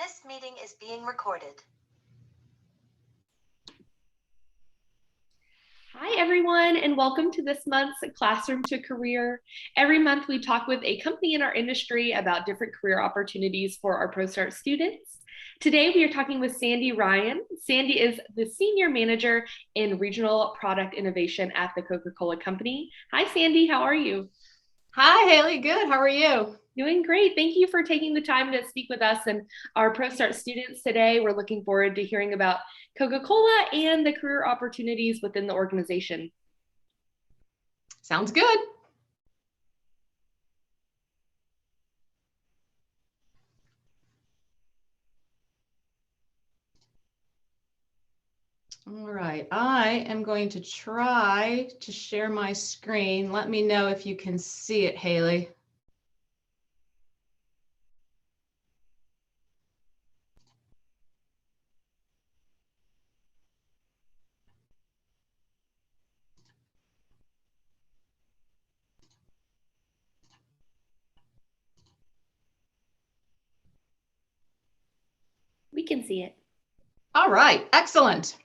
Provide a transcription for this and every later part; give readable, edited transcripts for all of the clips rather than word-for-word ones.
This meeting is being recorded. Hi, everyone, and welcome to this month's Classroom to Career. Every month, we talk with a company in our industry about different career opportunities for our ProStart students. Today, we are talking with Sandy Ryan. Sandy is the Senior Manager in Regional Product Innovation at the Coca-Cola Company. Hi, Sandy. How are you? Hi, Haley. Good. How are you? Doing great. Thank you for taking the time to speak with us and our ProStart students today. We're looking forward to hearing about Coca-Cola and the career opportunities within the organization. Sounds good. All right, I am going to try to share my screen. Let me know if you can see it, Haley. We can see it. All right, excellent.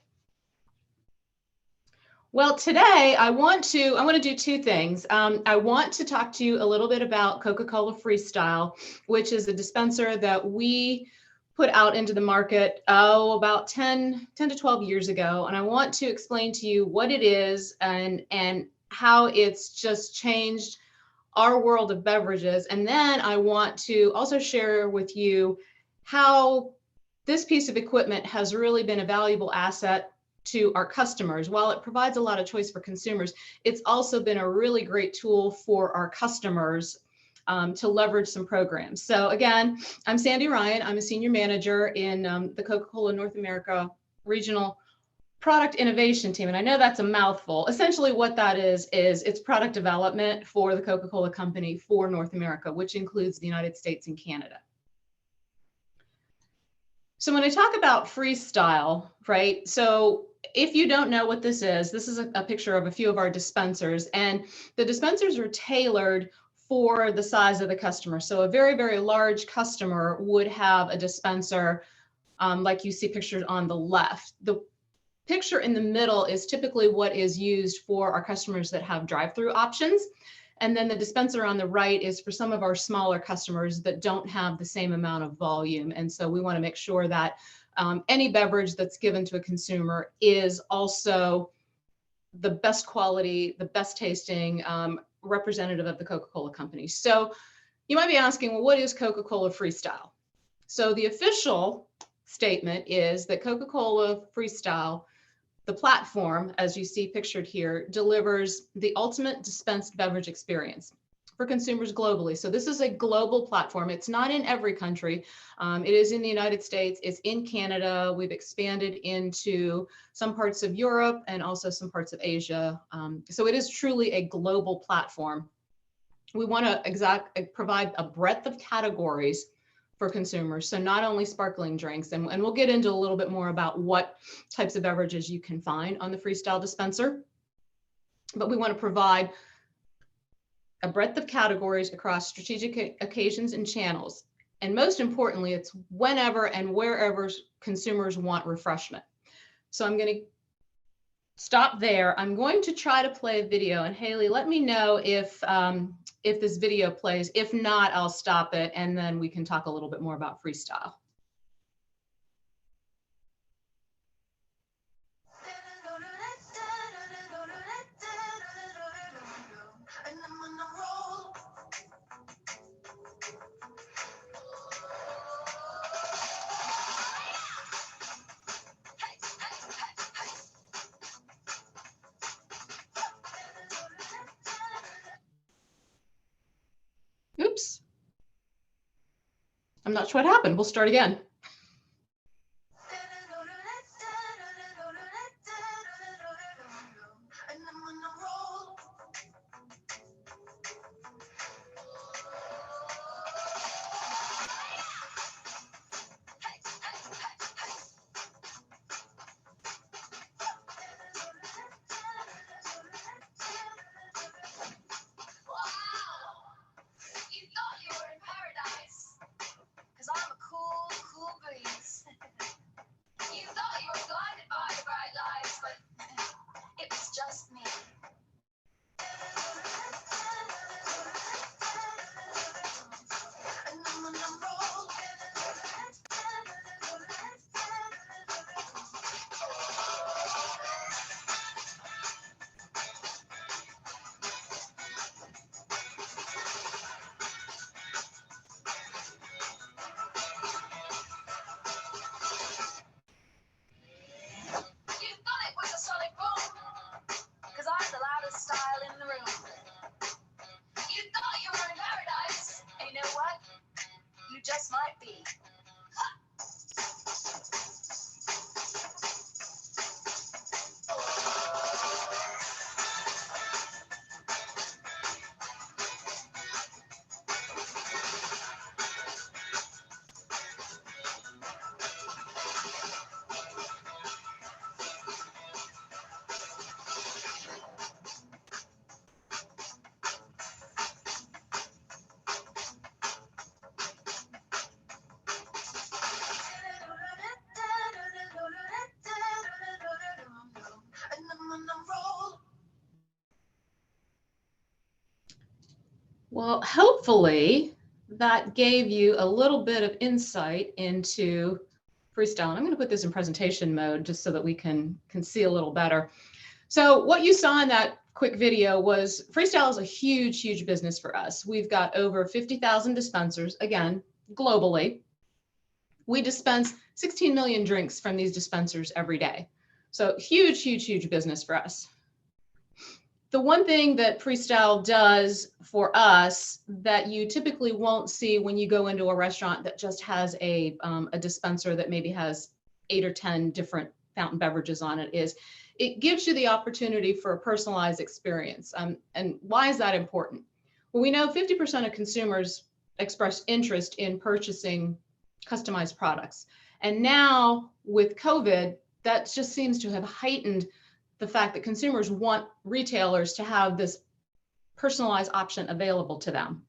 Well, today I want to do two things. I want to talk to you a little bit about Coca-Cola Freestyle, which is a dispenser that we put out into the market, about 10 to 12 years ago. And I want to explain to you what it is and how it's just changed our world of beverages. And then I want to also share with you how this piece of equipment has really been a valuable asset to our customers. While it provides a lot of choice for consumers, it's also been a really great tool for our customers to leverage some programs. So again, I'm Sandy Ryan. I'm a senior manager in the Coca-Cola North America Regional Product Innovation Team. And I know that's a mouthful. Essentially what that is it's product development for the Coca-Cola Company for North America, which includes the United States and Canada. So when I talk about Freestyle, right? So if you don't know what this is a picture of a few of our dispensers, and the dispensers are tailored for the size of the customer. So a very, very large customer would have a dispenser like you see pictured on the left. The picture in the middle is typically what is used for our customers that have drive-through options. And then the dispenser on the right is for some of our smaller customers that don't have the same amount of volume. And so we want to make sure that any beverage that's given to a consumer is also the best quality, the best tasting representative of the Coca-Cola Company. So you might be asking, well, what is Coca-Cola Freestyle? So the official statement is that Coca-Cola Freestyle, the platform, as you see pictured here, delivers the ultimate dispensed beverage experience for consumers globally. So this is a global platform. It's not in every country. It is in the United States. It's in Canada. We've expanded into some parts of Europe and also some parts of Asia. So it is truly a global platform. We want to provide a breadth of categories for consumers. So not only sparkling drinks, and we'll get into a little bit more about what types of beverages you can find on the Freestyle dispenser, but we want to provide a breadth of categories across strategic occasions and channels. And most importantly, it's whenever and wherever consumers want refreshment. So I'm going to stop there. I'm going to try to play a video, and Haley, let me know if this video plays. If not, I'll stop it and then we can talk a little bit more about Freestyle. Oops. I'm not sure what happened. We'll start again. just might be. Well, hopefully that gave you a little bit of insight into Freestyle. And I'm going to put this in presentation mode just so that we can see a little better. So what you saw in that quick video was Freestyle is a huge, huge business for us. We've got over 50,000 dispensers, again, globally. We dispense 16 million drinks from these dispensers every day. So huge, huge, huge business for us. The one thing that Freestyle does for us that you typically won't see when you go into a restaurant that just has a dispenser that maybe has 8 or 10 different fountain beverages on it is it gives you the opportunity for a personalized experience. And why is that important? Well, we know 50% of consumers express interest in purchasing customized products. And now with COVID, that just seems to have heightened the fact that consumers want retailers to have this personalized option available to them.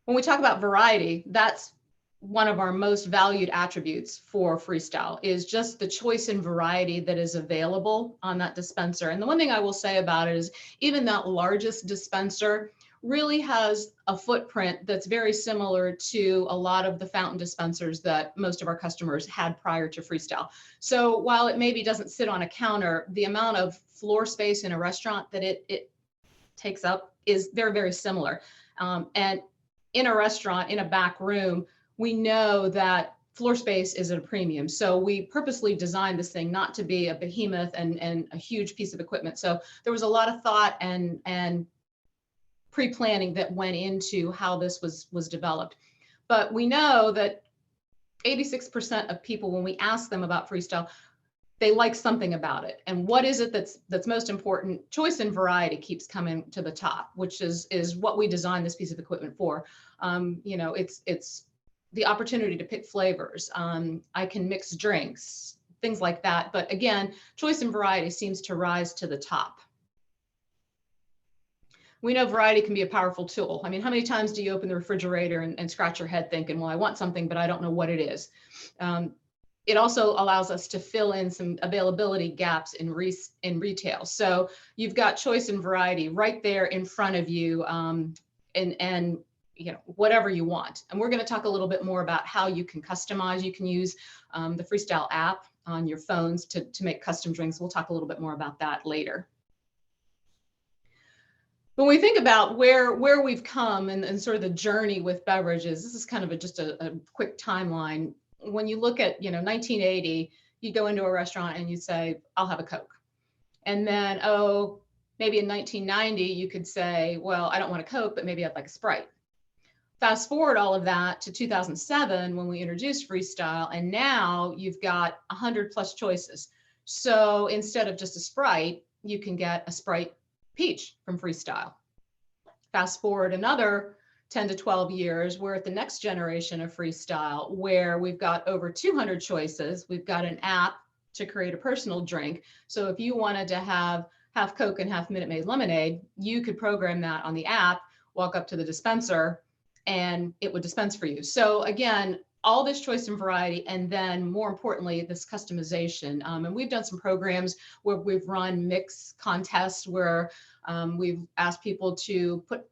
When we talk about variety, that's one of our most valued attributes for Freestyle is just the choice and variety that is available on that dispenser. And the one thing I will say about it is even that largest dispenser really has a footprint that's very similar to a lot of the fountain dispensers that most of our customers had prior to Freestyle. So while it maybe doesn't sit on a counter, the amount of floor space in a restaurant that it takes up is very, very similar. And in a restaurant, in a back room, we know that floor space is at a premium. So we purposely designed this thing not to be a behemoth and a huge piece of equipment. So there was a lot of thought and pre-planning that went into how this was developed. But we know that 86% of people, when we ask them about Freestyle, they like something about it. And what is it that's most important? Choice and variety keeps coming to the top, which is what we designed this piece of equipment for. You know, it's the opportunity to pick flavors. I can mix drinks, things like that. But again, choice and variety seems to rise to the top. We know variety can be a powerful tool. I mean, how many times do you open the refrigerator and scratch your head thinking, well, I want something, but I don't know what it is. It also allows us to fill in some availability gaps in retail. So you've got choice and variety right there in front of you, and you know, whatever you want. And we're going to talk a little bit more about how you can customize. You can use the Freestyle app on your phones to make custom drinks. We'll talk a little bit more about that later. When we think about where we've come and sort of the journey with beverages, this is kind of just a quick timeline. When you look at, you know, 1980, you go into a restaurant and you say, I'll have a Coke. And then, oh, maybe in 1990, you could say, well, I don't want a Coke, but maybe I'd like a Sprite. Fast forward all of that to 2007 when we introduced Freestyle, and now you've got 100+ choices. So instead of just a Sprite, you can get a Sprite Peach from Freestyle. Fast forward another 10 to 12 years, we're at the next generation of Freestyle where we've got over 200 choices. We've got an app to create a personal drink. So if you wanted to have half Coke and half Minute Maid lemonade, you could program that on the app, walk up to the dispenser, and it would dispense for you. So again, all this choice and variety, and then more importantly, this customization. And we've done some programs where we've run mix contests where we've asked people to put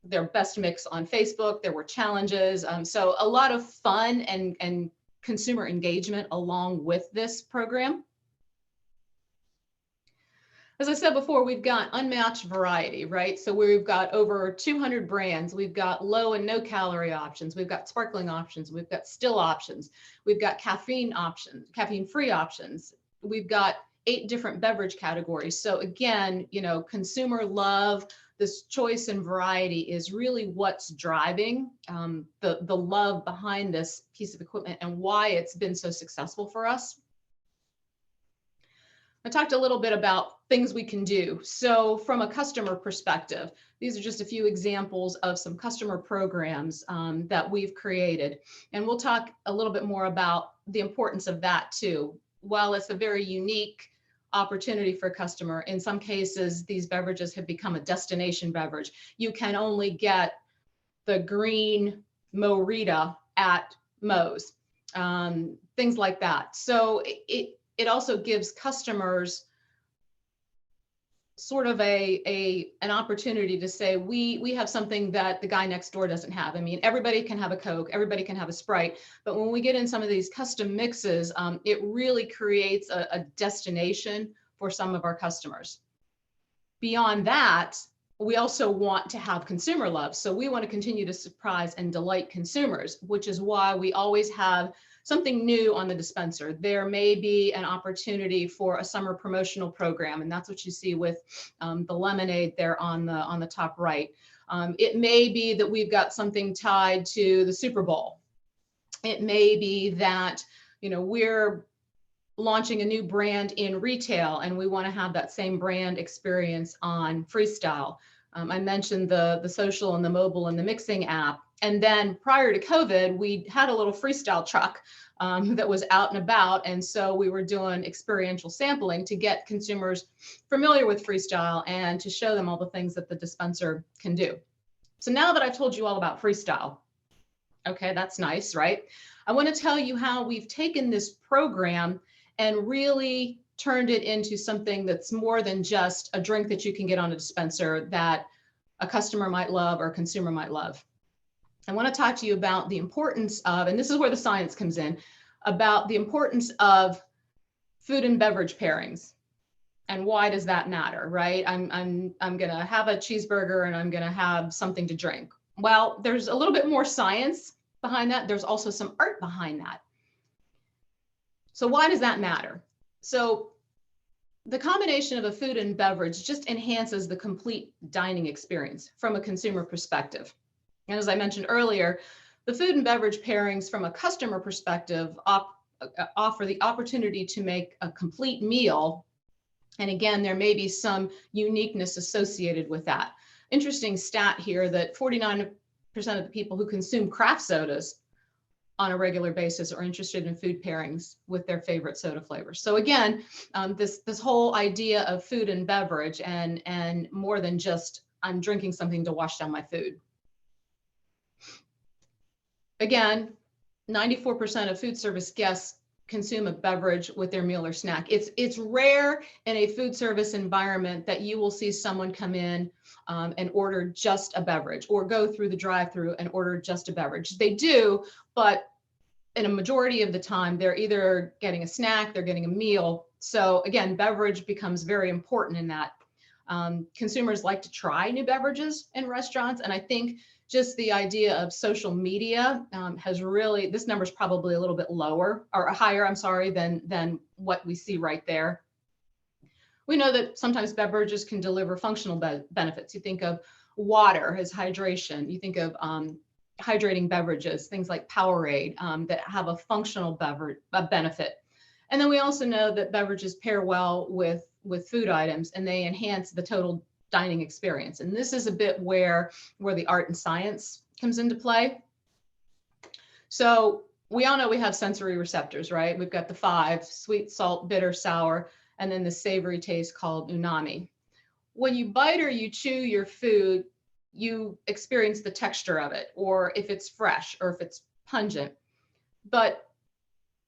their best mix on Facebook. There were challenges. So a lot of fun and consumer engagement along with this program. As I said before, we've got unmatched variety, right? So we've got over 200 brands. We've got low and no calorie options. We've got sparkling options. We've got still options. We've got caffeine options, caffeine-free options. We've got 8 different beverage categories. So again, you know, consumer love this choice and variety is really what's driving the love behind this piece of equipment and why it's been so successful for us. I talked a little bit about things we can do. So from a customer perspective, these are just a few examples of some customer programs that we've created. And we'll talk a little bit more about the importance of that too. While it's a very unique opportunity for a customer, in some cases, these beverages have become a destination beverage. You can only get the green Mo-Rita at Moe's, things like that. So it also gives customers sort of an opportunity to say, we have something that the guy next door doesn't have. I mean, everybody can have a Coke, everybody can have a Sprite, but when we get in some of these custom mixes, it really creates a destination for some of our customers. Beyond that, we also want to have consumer love. So we want to continue to surprise and delight consumers, which is why we always have something new on the dispenser. There may be an opportunity for a summer promotional program, and that's what you see with the lemonade there on the top right. It may be that we've got something tied to the Super Bowl. It may be that, you know, we're launching a new brand in retail and we want to have that same brand experience on Freestyle. I mentioned the social and the mobile and the mixing app. And then prior to COVID, we had a little Freestyle truck that was out and about. And so we were doing experiential sampling to get consumers familiar with Freestyle and to show them all the things that the dispenser can do. So now that I've told you all about Freestyle, okay, that's nice, right? I want to tell you how we've taken this program and really turned it into something that's more than just a drink that you can get on a dispenser that a customer might love or a consumer might love. I want to talk to you about the importance of, and this is where the science comes in, about the importance of food and beverage pairings. And why does that matter, right? I'm going to have a cheeseburger and I'm going to have something to drink. Well, there's a little bit more science behind that. There's also some art behind that. So why does that matter? So the combination of a food and beverage just enhances the complete dining experience from a consumer perspective. And as I mentioned earlier, the food and beverage pairings from a customer perspective offer the opportunity to make a complete meal. And again, there may be some uniqueness associated with that. Interesting stat here that 49% of the people who consume craft sodas on a regular basis are interested in food pairings with their favorite soda flavors. So again, this whole idea of food and beverage and more than just I'm drinking something to wash down my food. Again, 94% of food service guests consume a beverage with their meal or snack. It's rare in a food service environment that you will see someone come in and order just a beverage or go through the drive-through and order just a beverage. They do, but in a majority of the time, they're either getting a snack, they're getting a meal. So again, beverage becomes very important in that. Consumers like to try new beverages in restaurants, and I think just the idea of social media has really, this number is probably a little bit lower or higher, I'm sorry, than what we see right there. We know that sometimes beverages can deliver functional benefits. You think of water as hydration. You think of hydrating beverages, things like Powerade that have a functional benefit. And then we also know that beverages pair well with food items and they enhance the total dining experience. And this is a bit where the art and science comes into play. So we all know we have sensory receptors, right? We've got the 5: sweet, salt, bitter, sour, and then the savory taste called umami. When you bite or you chew your food, you experience the texture of it, or if it's fresh or if it's pungent. But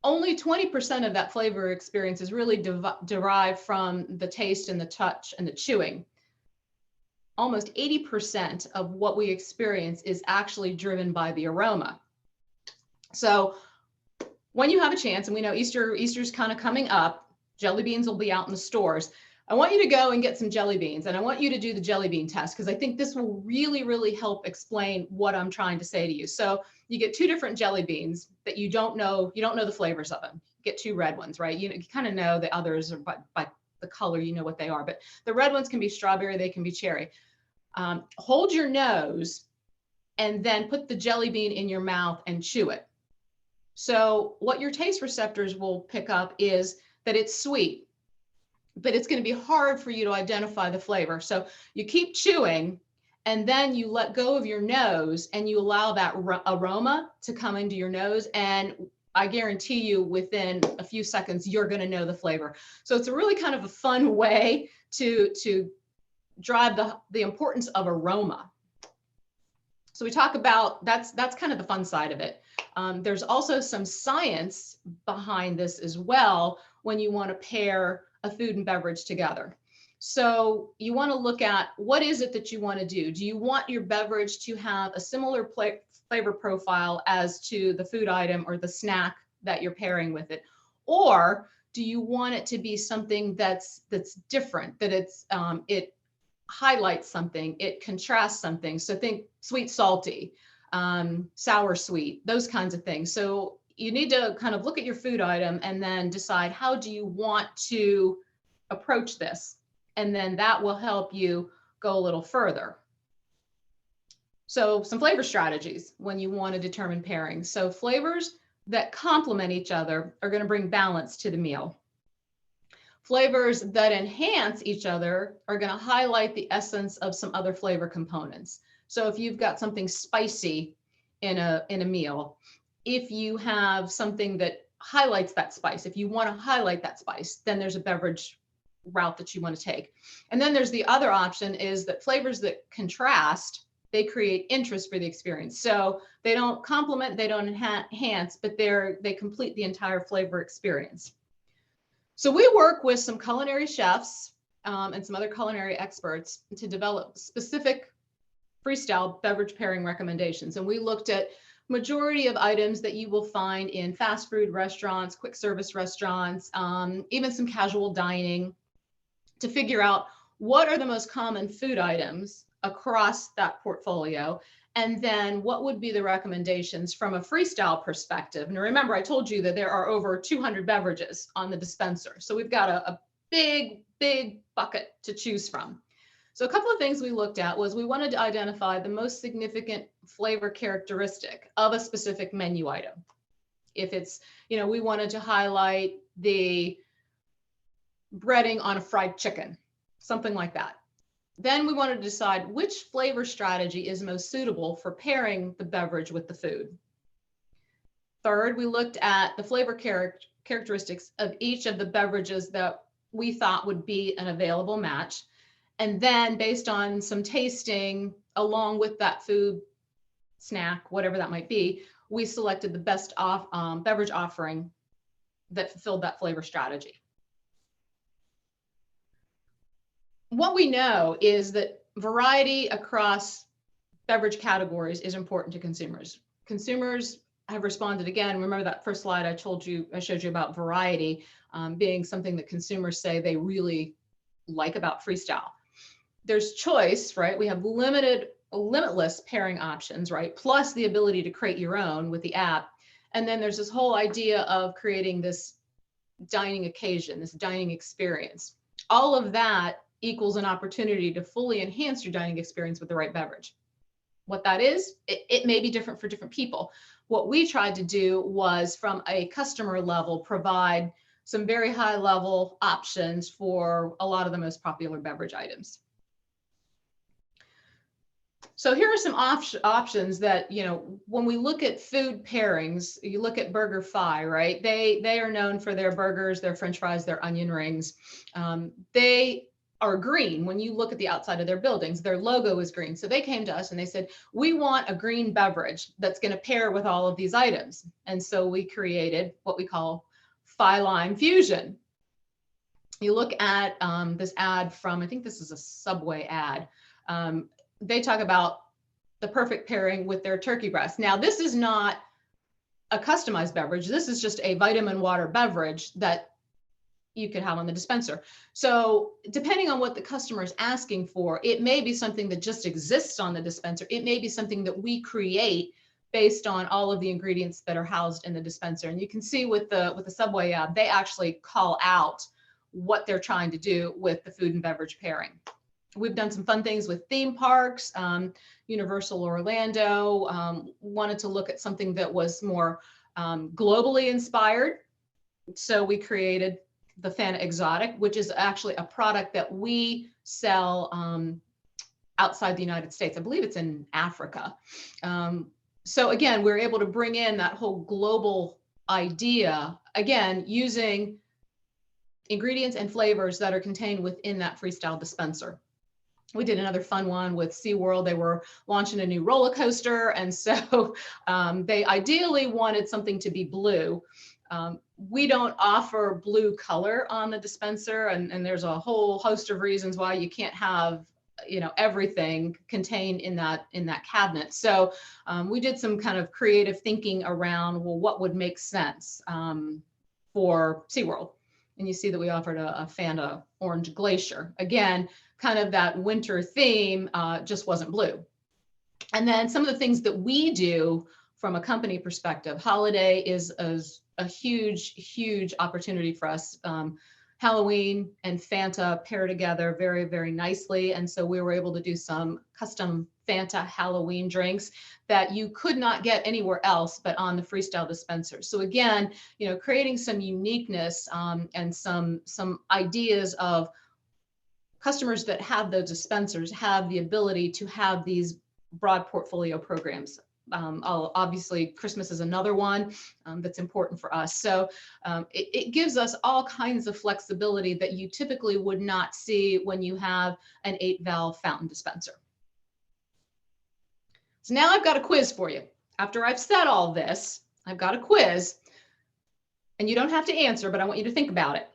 only 20% of that flavor experience is really derived from the taste and the touch and the chewing. Almost 80% of what we experience is actually driven by the aroma. So when you have a chance, and we know Easter's kind of coming up, jelly beans will be out in the stores. I want you to go and get some jelly beans, and I want you to do the jelly bean test because I think this will really, really help explain what I'm trying to say to you. So you get 2 different jelly beans that you don't know the flavors of them. You get 2 red ones, right? You kind of know the others are by the color, you know what they are, but the red ones can be strawberry, they can be cherry. Hold your nose and then put the jelly bean in your mouth and chew it. So what your taste receptors will pick up is that it's sweet, but it's going to be hard for you to identify the flavor. So you keep chewing and then you let go of your nose and you allow that aroma to come into your nose. And I guarantee you within a few seconds, you're going to know the flavor. So it's a really kind of a fun way to drive the importance of aroma. So we talk about, that's kind of the fun side of it. There's also some science behind this as well when you want to pair a food and beverage together. So you want to look at what is it that you want to do? Do you want your beverage to have a similar flavor profile as to the food item or the snack that you're pairing with it? Or do you want it to be something that's different, that it highlights something, it contrasts something? So think sweet, salty, sour, sweet, those kinds of things. So you need to kind of look at your food item and then decide, how do you want to approach this? And then that will help you go a little further. So some flavor strategies when you want to determine pairings. So flavors that complement each other are going to bring balance to the meal. Flavors that enhance each other are going to highlight the essence of some other flavor components. So if you've got something spicy in a meal, if you have something that highlights that spice, if you want to highlight that spice, then there's a beverage route that you want to take. And then there's the other option, is that flavors that contrast, they create interest for the experience. So they don't complement, they don't enhance, but they complete the entire flavor experience. So we work with some culinary chefs and some other culinary experts to develop specific freestyle beverage pairing recommendations. And we looked at majority of items that you will find in fast food restaurants, quick service restaurants, even some casual dining, to figure out what are the most common food items across that portfolio, and then what would be the recommendations from a freestyle perspective. And remember, I told you that there are over 200 beverages on the dispenser. So we've got a big, big bucket to choose from. So a couple of things we looked at was we wanted to identify the most significant flavor characteristic of a specific menu item. If it's, we wanted to highlight the breading on a fried chicken, something like that. Then we wanted to decide which flavor strategy is most suitable for pairing the beverage with the food. Third, we looked at the flavor characteristics of each of the beverages that we thought would be an available match. And then based on some tasting along with that food, snack, whatever that might be, we selected the best beverage offering that fulfilled that flavor strategy. What we know is that variety across beverage categories is important to consumers. Consumers have responded again. Remember that first slide I showed you about variety being something that consumers say they really like about Freestyle. There's choice, right? We have limitless pairing options, right? Plus the ability to create your own with the app. And then there's this whole idea of creating this dining occasion, this dining experience. All of that equals an opportunity to fully enhance your dining experience with the right beverage. What that is, it may be different for different people. What we tried to do was, from a customer level, provide some very high level options for a lot of the most popular beverage items. So here are some options that, when we look at food pairings, you look at BurgerFi, right? They are known for their burgers, their French fries, their onion rings. They are green. When you look at the outside of their buildings, their logo is green. So they came to us and they said, we want a green beverage that's going to pair with all of these items. And so we created what we call Fi-Lime Fusion. You look at this ad from, I think this is a Subway ad. They talk about the perfect pairing with their turkey breast. Now, this is not a customized beverage. This is just a vitamin water beverage that you could have on the dispenser. So depending on what the customer is asking for, it may be something that just exists on the dispenser. It may be something that we create based on all of the ingredients that are housed in the dispenser. And you can see with the Subway ad, they actually call out what they're trying to do with the food and beverage pairing. We've done some fun things with theme parks. Universal Orlando wanted to look at something that was more globally inspired. So we created the Fanta Exotic, which is actually a product that we sell outside the United States. I believe it's in Africa. So again, we're able to bring in that whole global idea, again, using ingredients and flavors that are contained within that Freestyle dispenser. We did another fun one with SeaWorld. They were launching a new roller coaster. And so they ideally wanted something to be blue. We don't offer blue color on the dispenser, and there's a whole host of reasons why you can't have, you know, everything contained in that cabinet. So we did some kind of creative thinking around, well, what would make sense for SeaWorld? And you see that we offered a Fanta Orange Glacier. Again, kind of that winter theme, just wasn't blue. And then some of the things that we do from a company perspective, holiday is a huge, huge opportunity for us. Halloween and Fanta pair together very, very nicely. And so we were able to do some custom Fanta Halloween drinks that you could not get anywhere else but on the Freestyle dispenser. So again, you know, creating some uniqueness and some ideas of customers that have those dispensers have the ability to have these broad portfolio programs. Obviously, Christmas is another one that's important for us. So it gives us all kinds of flexibility that you typically would not see when you have an 8-valve fountain dispenser. So now I've got a quiz for you. After I've said all this, I've got a quiz, and you don't have to answer, but I want you to think about it.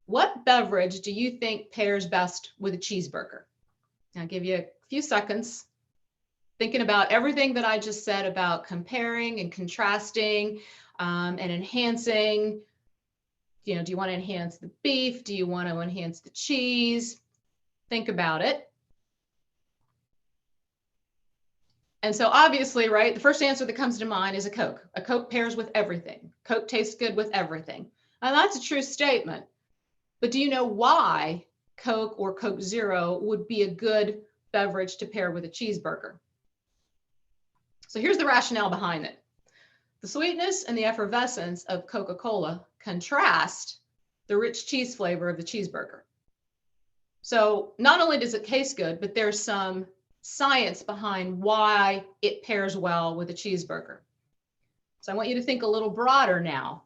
What beverage do you think pairs best with a cheeseburger? I'll give you a few seconds. Thinking about everything that I just said about comparing and contrasting and enhancing. You know, do you want to enhance the beef? Do you want to enhance the cheese? Think about it. And so obviously, right, the first answer that comes to mind is a Coke. A Coke pairs with everything. Coke tastes good with everything. And that's a true statement. But do you know why Coke or Coke Zero would be a good beverage to pair with a cheeseburger? So here's the rationale behind it. The sweetness and the effervescence of Coca-Cola contrast the rich cheese flavor of the cheeseburger. So not only does it taste good, but there's some science behind why it pairs well with a cheeseburger. So I want you to think a little broader now.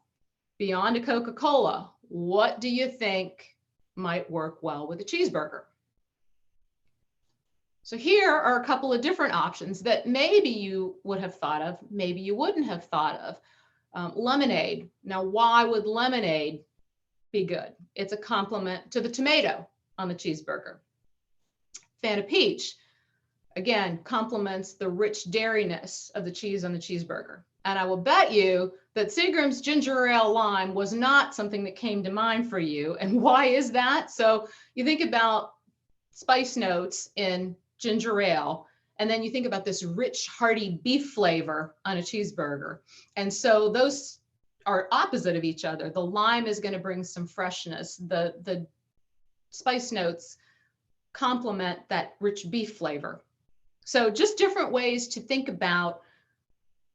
Beyond a Coca-Cola, what do you think might work well with a cheeseburger? So here are a couple of different options that maybe you would have thought of, maybe you wouldn't have thought of. Lemonade. Now, why would lemonade be good? It's a complement to the tomato on the cheeseburger. Fanta Peach, again, complements the rich dairiness of the cheese on the cheeseburger. And I will bet you that Seagram's Ginger Ale Lime was not something that came to mind for you. And why is that? So you think about spice notes in ginger ale, and then you think about this rich, hearty beef flavor on a cheeseburger. And so those are opposite of each other. The lime is going to bring some freshness. The spice notes complement that rich beef flavor. So just different ways to think about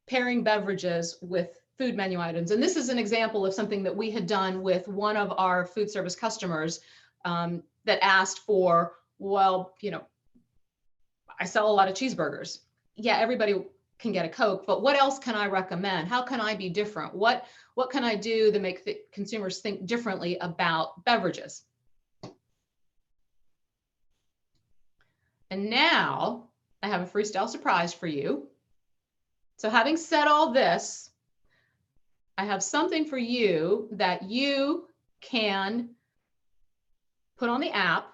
pairing beverages with food menu items. And this is an example of something that we had done with one of our food service customers that asked for, well, you know, I sell a lot of cheeseburgers. Yeah, everybody can get a Coke, but what else can I recommend? How can I be different? What can I do to make the consumers think differently about beverages? And now I have a Freestyle surprise for you. So having said all this, I have something for you that you can put on the app,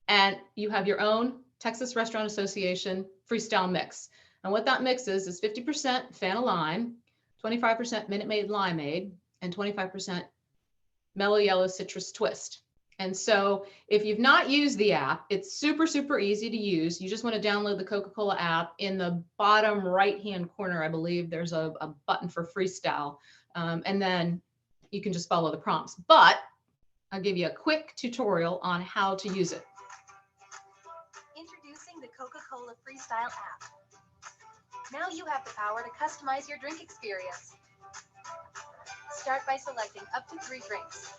and you have your own Texas Restaurant Association Freestyle mix. And what that mix is 50% Fanta Lime, 25% Minute Maid Limeade, and 25% Mellow Yellow Citrus Twist. And so if you've not used the app, it's super, super easy to use. You just want to download the Coca-Cola app. In the bottom right-hand corner, I believe there's a button for Freestyle. And then you can just follow the prompts. But I'll give you a quick tutorial on how to use it. Coca-Cola Freestyle app. Now you have the power to customize your drink experience. Start by selecting up to 3 drinks.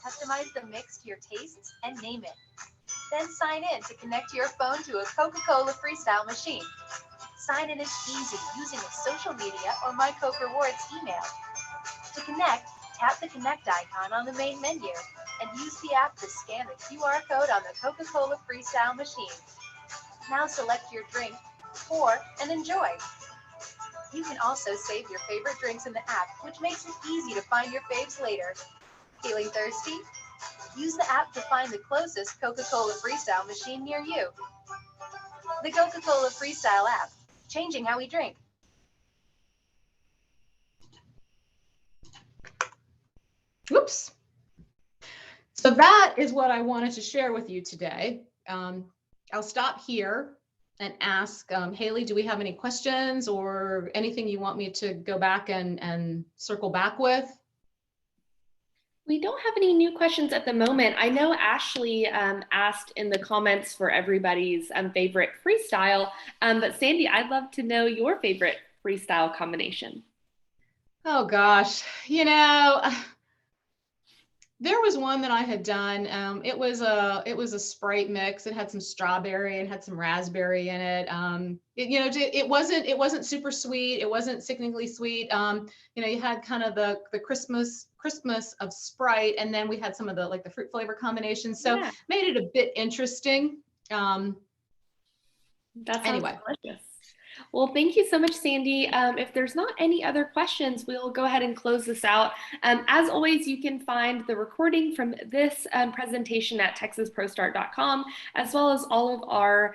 Customize the mix to your tastes and name it. Then sign in to connect your phone to a Coca-Cola Freestyle machine. Sign in is easy using a social media or My Coke Rewards email. To connect, tap the Connect icon on the main menu and use the app to scan the QR code on the Coca-Cola Freestyle machine. Now select your drink, pour, and enjoy. You can also save your favorite drinks in the app, which makes it easy to find your faves later. Feeling thirsty? Use the app to find the closest Coca-Cola Freestyle machine near you. The Coca-Cola Freestyle app, changing how we drink. Whoops. So that is what I wanted to share with you today. I'll stop here and ask Haley, do we have any questions or anything you want me to go back and circle back with? We don't have any new questions at the moment. I know Ashley asked in the comments for everybody's favorite freestyle, but Sandy, I'd love to know your favorite freestyle combination. Oh gosh, there was one that I had done. It was a Sprite mix. It had some strawberry and had some raspberry in it. It wasn't super sweet. It wasn't sickeningly sweet. You had kind of the Christmas of Sprite, and then we had some of the fruit flavor combinations. So Yeah. Made it a bit interesting. That sounds Anyway. delicious. Well, thank you so much, Sandy. If there's not any other questions, we'll go ahead and close this out. As always, you can find the recording from this presentation at texasprostart.com, as well as all of our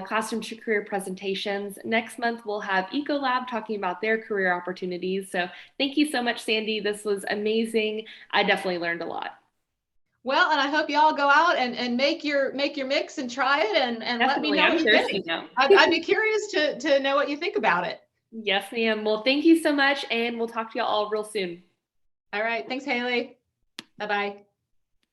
Classroom to Career presentations. Next month, we'll have Ecolab talking about their career opportunities. So thank you so much, Sandy. This was amazing. I definitely learned a lot. Well, and I hope you all go out and make your mix and try it and let me know what you think. I'd be curious to know what you think about it. Yes, ma'am. Well, thank you so much, and we'll talk to you all real soon. All right. Thanks, Haley. Bye-bye.